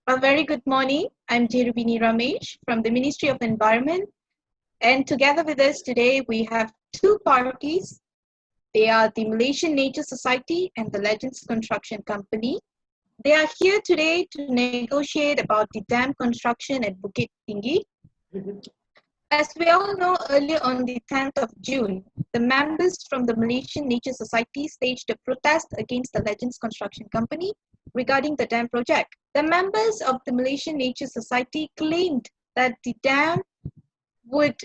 A very good morning. I'm Jeyrubini Ramesh from the Ministry of Environment. And together with us today, we have two parties. They are the Malaysian Nature Society and the Legends Construction Company. They are here today to negotiate about the dam construction at Bukit Tinggi. As we all know, earlier on the 10th of June, the members from the Malaysian Nature Society staged a protest against the Legends Construction Company regarding the dam project. The members of the Malaysian Nature Society claimed that the dam would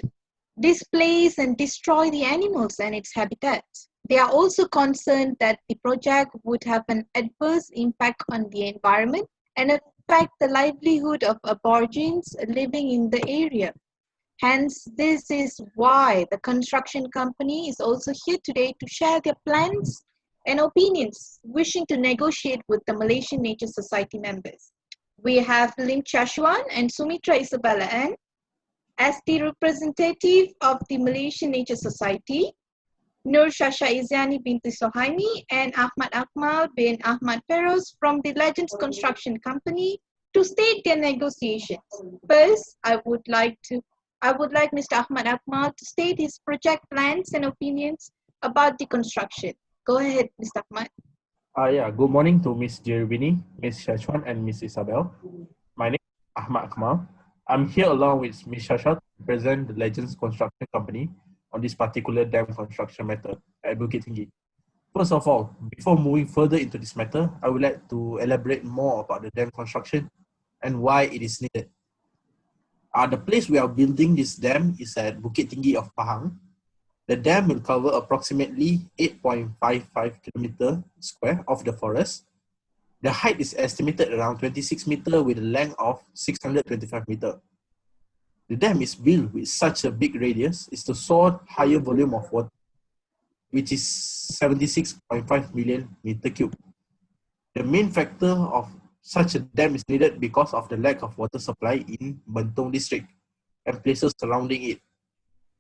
displace and destroy the animals and its habitats. They are also concerned that the project would have an adverse impact on the environment and affect the livelihood of aborigines living in the area. Hence, this is why the construction company is also here today to share their plans and opinions, wishing to negotiate with the Malaysian Nature Society members. We have Chia Xuan and Sumitra Isabelle as the representative of the Malaysian Nature Society, Syasha Izyani Binti Sohaimi and Ahmad Akmal bin Ahmad Firdaus from the Legends Construction Company to state their negotiations. First, I would like Mr. Ahmad Akmal to state his project plans and opinions about the construction. Go ahead, Mr. Ahmad. Good morning to Ms. Jeyrubini, Ms. Xuan, and Ms. Isabelle. My name is Ahmad Akmal. I'm here along with Ms. Syasha to represent the Legends Construction Company on this particular dam construction matter at Bukit Tinggi. First of all, before moving further into this matter, I would like to elaborate more about the dam construction and why it is needed. The place we are building this dam is at Bukit Tinggi of Pahang. The dam will cover approximately 8.55 km square of the forest. The height is estimated around 26 meters with a length of 625 meters. The dam is built with such a big radius is to store higher volume of water, which is 76.5 million meter cube. The main factor of such a dam is needed because of the lack of water supply in Bentong district and places surrounding it.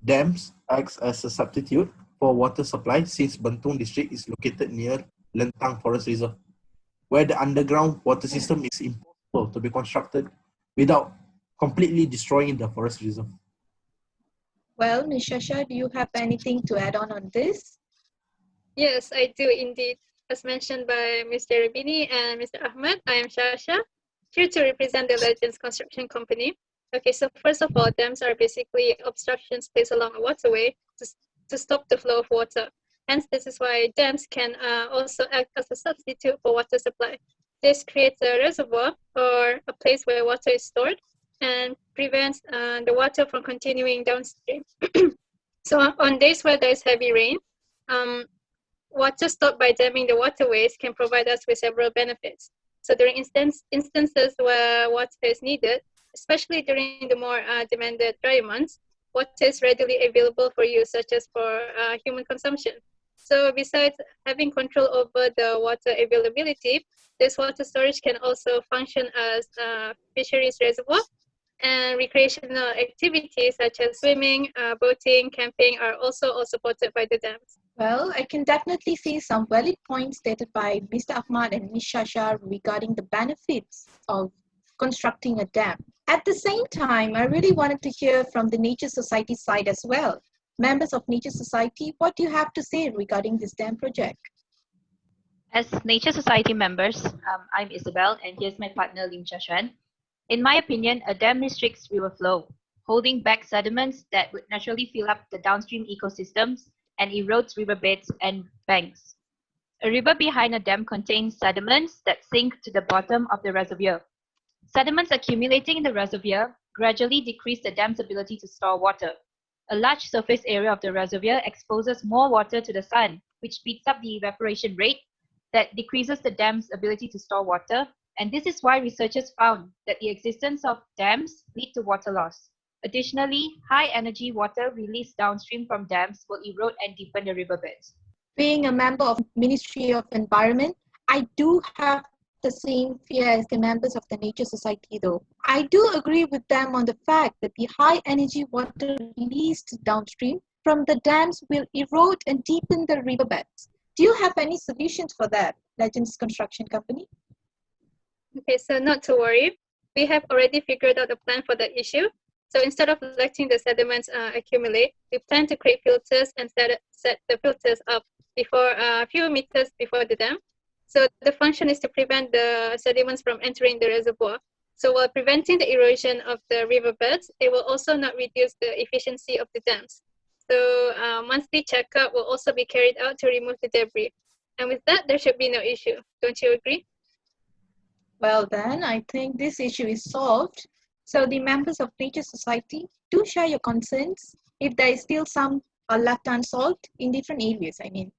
Dams acts as a substitute for water supply since Bentong district is located near Lentang Forest Reserve, where the underground water system is impossible to be constructed without completely destroying the forest reserve. Well, Ms. Syasha, do you have anything to add on this? Yes, I do indeed. As mentioned by Mr. Jeyrubini and Mr. Ahmad, I am Syasha, here to represent the Legends Construction Company. Okay, so first of all, dams are basically obstructions placed along a waterway to stop the flow of water. Hence, this is why dams can also act as a substitute for water supply. This creates a reservoir or a place where water is stored and prevents the water from continuing downstream. So on days where there is heavy rain, water stored by damming the waterways can provide us with several benefits. So during instances where water is needed, especially during the more demanded dry months, water is readily available for use, such as for human consumption. So besides having control over the water availability, this water storage can also function as a fisheries reservoir, and recreational activities such as swimming, boating, camping are also all supported by the dams. Well, I can definitely see some valid points stated by Mr. Ahmad and Ms. Syasha regarding the benefits of constructing a dam. At the same time, I really wanted to hear from the Nature Society side as well. Members of Nature Society, what do you have to say regarding this dam project? As Nature Society members, I'm Isabelle and here's my partner Xuan. In my opinion, a dam restricts river flow, holding back sediments that would naturally fill up the downstream ecosystems and erodes riverbeds and banks. A river behind a dam contains sediments that sink to the bottom of the reservoir. Sediments accumulating in the reservoir gradually decrease the dam's ability to store water. A large surface area of the reservoir exposes more water to the sun, which speeds up the evaporation rate that decreases the dam's ability to store water, and this is why researchers found that the existence of dams lead to water loss. Additionally, high-energy water released downstream from dams will erode and deepen the riverbeds. Being a member of Ministry of Environment, I do have the same fear as the members of the Nature Society though. I do agree with them on the fact that the high-energy water released downstream from the dams will erode and deepen the riverbeds. Do you have any solutions for that, Legends Construction Company? Okay, so not to worry. we have already figured out a plan for the issue. So instead of letting the sediments accumulate, we plan to create filters and set the filters up before a few meters before the dam. So the function is to prevent the sediments from entering the reservoir. So while preventing the erosion of the riverbeds, it will also not reduce the efficiency of the dams. So monthly checkup will also be carried out to remove the debris. And with that, there should be no issue. Don't you agree? Well then, I think this issue is solved. So the members of Nature Society, do share your concerns if there is still some left unsolved in different areas, I mean.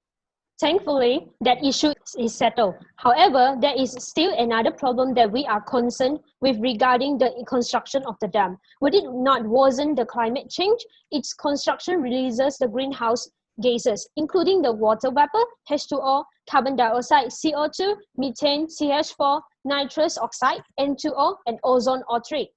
Thankfully, that issue is settled. However, there is still another problem that we are concerned with regarding the construction of the dam. Would it not worsen the climate change? Its construction releases the greenhouse gases, including the water vapor, H2O, carbon dioxide, CO2, methane, CH4, nitrous oxide, N2O, and ozone O3.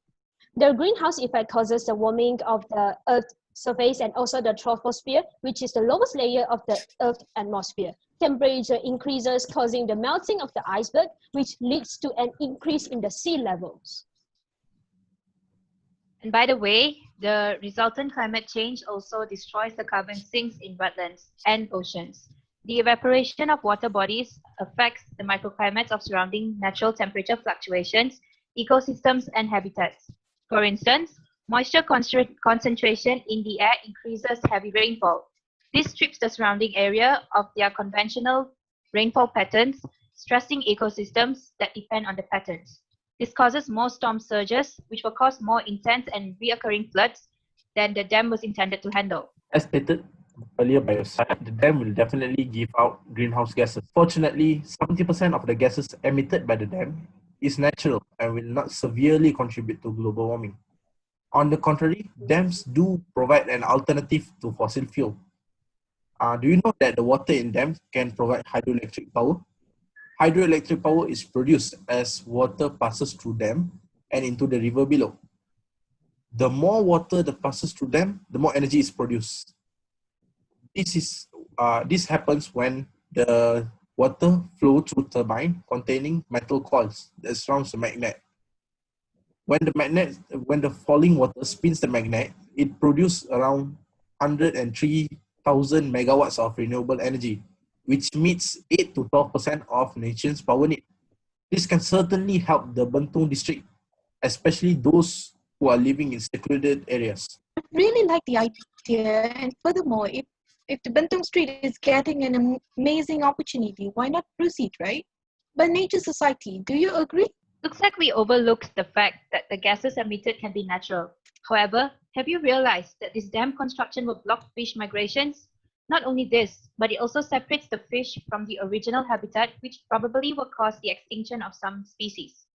The greenhouse effect causes the warming of the Earth's surface and also the troposphere, which is the lowest layer of the Earth's atmosphere. Temperature increases, causing the melting of the iceberg, which leads to an increase in the sea levels. And by the way, the resultant climate change also destroys the carbon sinks in wetlands and oceans. The evaporation of water bodies affects the microclimates of surrounding natural temperature fluctuations, ecosystems, and habitats. For instance, moisture concentration in the air increases heavy rainfall. This strips the surrounding area of their conventional rainfall patterns, stressing ecosystems that depend on the patterns. This causes more storm surges, which will cause more intense and reoccurring floods than the dam was intended to handle. As stated earlier by your side, the dam will definitely give out greenhouse gases. Fortunately, 70% of the gases emitted by the dam is natural and will not severely contribute to global warming. On the contrary, dams do provide an alternative to fossil fuel. Do you know that the water in dams can provide hydroelectric power? Hydroelectric power is produced as water passes through dam and into the river below. The more water that passes through dam, the more energy is produced. This happens when the water flows through turbine containing metal coils that surrounds the magnet. When the falling water spins the magnet, it produces around 103,000 megawatts of renewable energy, which meets 8 to 12% of nation's power need. This can certainly help the Bentong district, especially those who are living in secluded areas. I really like the idea, and furthermore, if the Bentong Street is getting an amazing opportunity, why not proceed, right? But Nature Society, do you agree? Looks like we overlooked the fact that the gases emitted can be natural. However, have you realized that this dam construction will block fish migrations? Not only this, but it also separates the fish from the original habitat, which probably will cause the extinction of some species.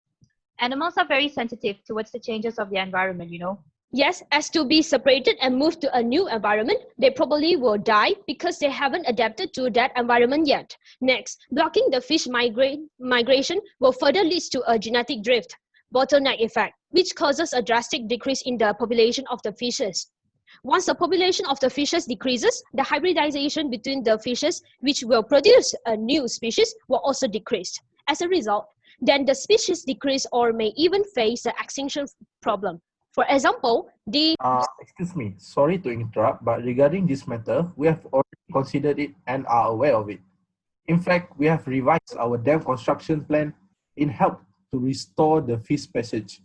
Animals are very sensitive towards the changes of the environment, you know. Yes, as to be separated and moved to a new environment, they probably will die because they haven't adapted to that environment yet. Next, blocking the fish migration will further lead to a genetic drift, bottleneck effect, which causes a drastic decrease in the population of the fishes. Once the population of the fishes decreases, the hybridization between the fishes, which will produce a new species, will also decrease. As a result, then the species decrease or may even face the extinction problem. For example, Excuse me, sorry to interrupt, but regarding this matter, we have already considered it and are aware of it. In fact, we have revised our dam construction plan in help to restore the fish passage.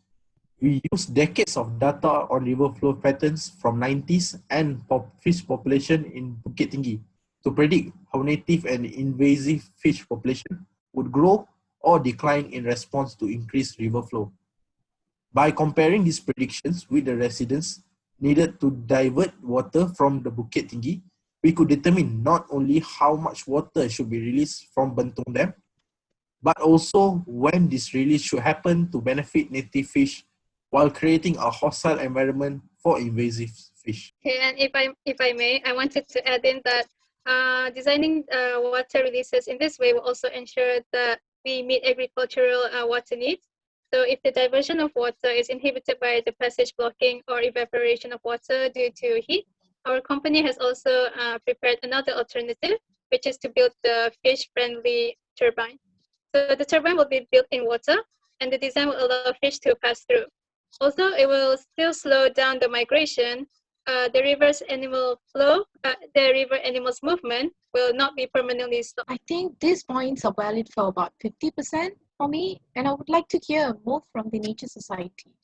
We use decades of data on river flow patterns from 90s and fish population in Bukit Tinggi to predict how native and invasive fish population would grow or decline in response to increased river flow. By comparing these predictions with the residents needed to divert water from the Bukit Tinggi, we could determine not only how much water should be released from Bentong Dam, but also when this release should happen to benefit native fish while creating a hostile environment for invasive fish. Okay, and if I may, I wanted to add in that designing water releases in this way will also ensure that we meet agricultural water needs. So if the diversion of water is inhibited by the passage blocking or evaporation of water due to heat, our company has also prepared another alternative, which is to build the fish-friendly turbine. So the turbine will be built in water, and the design will allow fish to pass through. Also, it will still slow down the migration. The river's animal flow, the river animals' movement will not be permanently stopped. I think these points are valid for about 50% for me, and I would like to hear more from the Nature Society.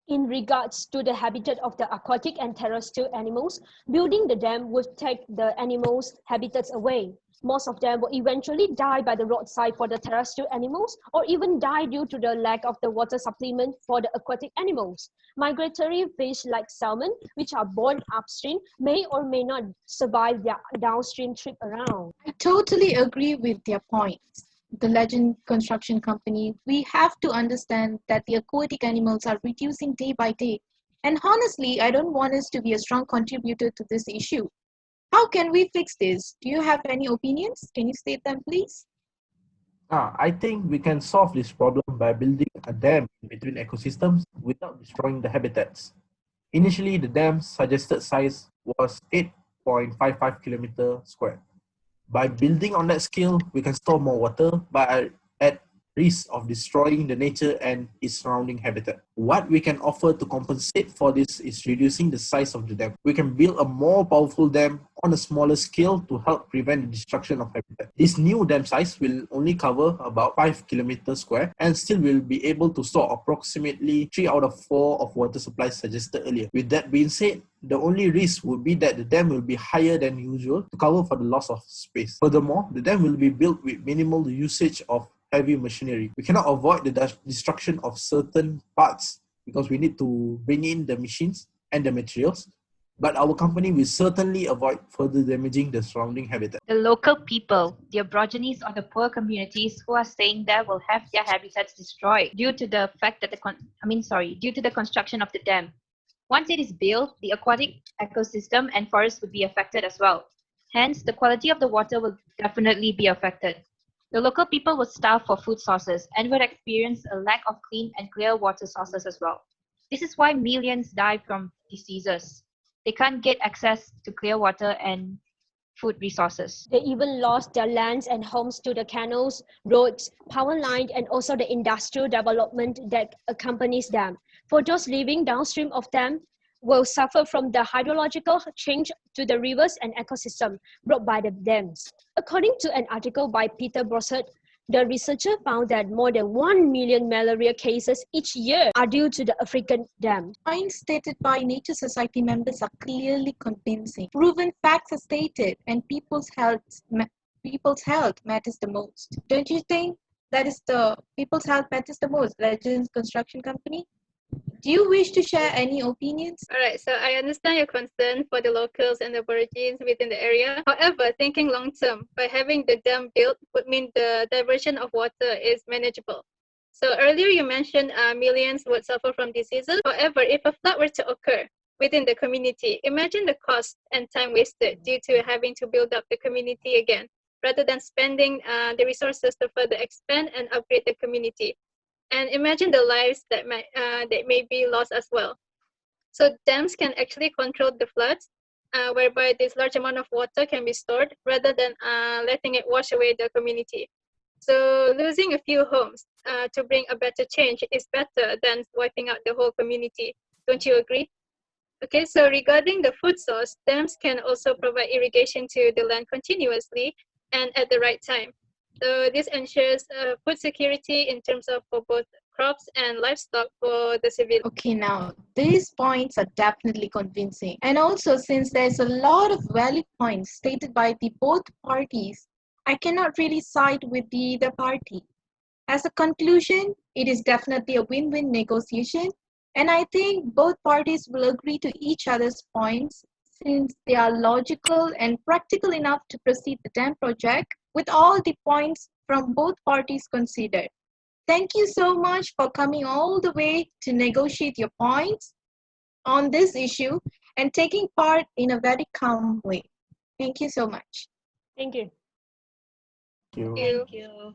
In regards to the habitat of the aquatic and terrestrial animals, building the dam would take the animals' habitats away. Most of them will eventually die by the roadside for the terrestrial animals, or even die due to the lack of the water supplement for the aquatic animals. Migratory fish like salmon, which are born upstream, may or may not survive their downstream trip around. I totally agree with their points. The Legend Construction Company, we have to understand that the aquatic animals are reducing day by day. And honestly, I don't want us to be a strong contributor to this issue. How can we fix this? Do you have any opinions? Can you state them, please? I think we can solve this problem by building a dam between ecosystems without destroying the habitats. Initially, the dam's suggested size was 8.55 kilometer square. By building on that scale, we can store more water, but at risk of destroying the nature and its surrounding habitat. What we can offer to compensate for this is reducing the size of the dam. We can build a more powerful dam on a smaller scale to help prevent the destruction of habitat. This new dam size will only cover about 5 kilometers square and still will be able to store approximately 3 out of 4 of water supplies suggested earlier. With that being said, the only risk would be that the dam will be higher than usual to cover for the loss of space. Furthermore, the dam will be built with minimal usage of heavy machinery. We cannot avoid the destruction of certain parts because we need to bring in the machines and the materials, but our company will certainly avoid further damaging the surrounding habitat. The local people, the aborigines or the poor communities who are staying there will have their habitats destroyed due to the fact that due to the construction of the dam. Once it is built, the aquatic ecosystem and forests would be affected as well. Hence, the quality of the water will definitely be affected. The local people would starve for food sources and would experience a lack of clean and clear water sources as well. This is why millions die from diseases. They can't get access to clear water and food resources. They even lost their lands and homes to the canals, roads, power line, and also the industrial development that accompanies them. For those living downstream of them, will suffer from the hydrological change to the rivers and ecosystem brought by the dams. According to an article by Peter Brossard, the researcher found that more than 1 million malaria cases each year are due to the African dam. Points stated by Nature Society members are clearly convincing. Proven facts are stated, and people's health matters the most. Don't you think that is the people's health matters the most, Legends Construction Company? Do you wish to share any opinions? All right, so I understand your concern for the locals and the aborigines within the area. However, thinking long term, by having the dam built would mean the diversion of water is manageable. So earlier you mentioned millions would suffer from diseases. However, if a flood were to occur within the community, imagine the cost and time wasted due to having to build up the community again, rather than spending the resources to further expand and upgrade the community. And imagine the lives that may be lost as well. So dams can actually control the floods, whereby this large amount of water can be stored rather than letting it wash away the community. So losing a few homes to bring a better change is better than wiping out the whole community. Don't you agree? Okay, so regarding the food source, dams can also provide irrigation to the land continuously and at the right time. So this ensures food security in terms of for both crops and livestock for the civilians. Okay, now these points are definitely convincing. And also, since there's a lot of valid points stated by the both parties, I cannot really side with the either party. As a conclusion, it is definitely a win-win negotiation, and I think both parties will agree to each other's points since they are logical and practical enough to proceed the dam project with all the points from both parties considered. Thank you so much for coming all the way to negotiate your points on this issue and taking part in a very calm way. Thank you so much. Thank you. Thank you. Thank you.